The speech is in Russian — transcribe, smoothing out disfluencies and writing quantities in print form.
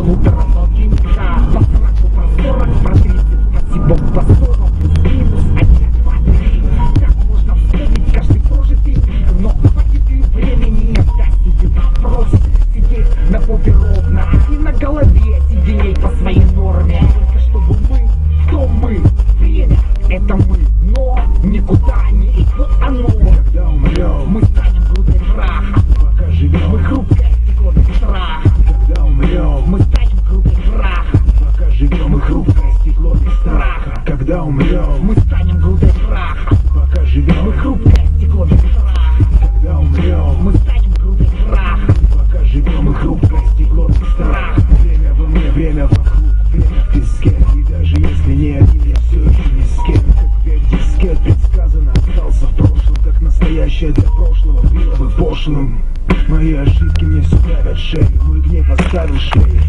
полутора полтинника. По фраку про 40, про 30, спасибо по 40. Минус 1, 2, 3. Как можно вспомнить каждый прожитый миг? Но хватит ли времени отдать себе вопрос? Сидеть на попе ровно и на голове сидеть по своей норме. Только чтобы мы, кто мы? Время — это мы, но никуда не идет оно. Когда умрем, Мы станем грудой праха. пока живем. Мы хрупкое стекло без страха. Когда умрем, Мы станем грудой праха. пока живем. Мы хрупкое стекло без страха. Когда умрем, Мы станем грудой праха. пока живем. Мы хрупкое стекло без страха. Когда умрем, Мы станем грудой праха. пока живем. Мы хрупкое стекло без страха. Время во мне, время вокруг, время в песке. И даже если не один, я все еще ни с кем. Как век дискет предсказано, остался в прошлом. Как настоящее для прошлого было бы пошлым. Мои ошибки мне все давят шею. Мой гнев оставил шею.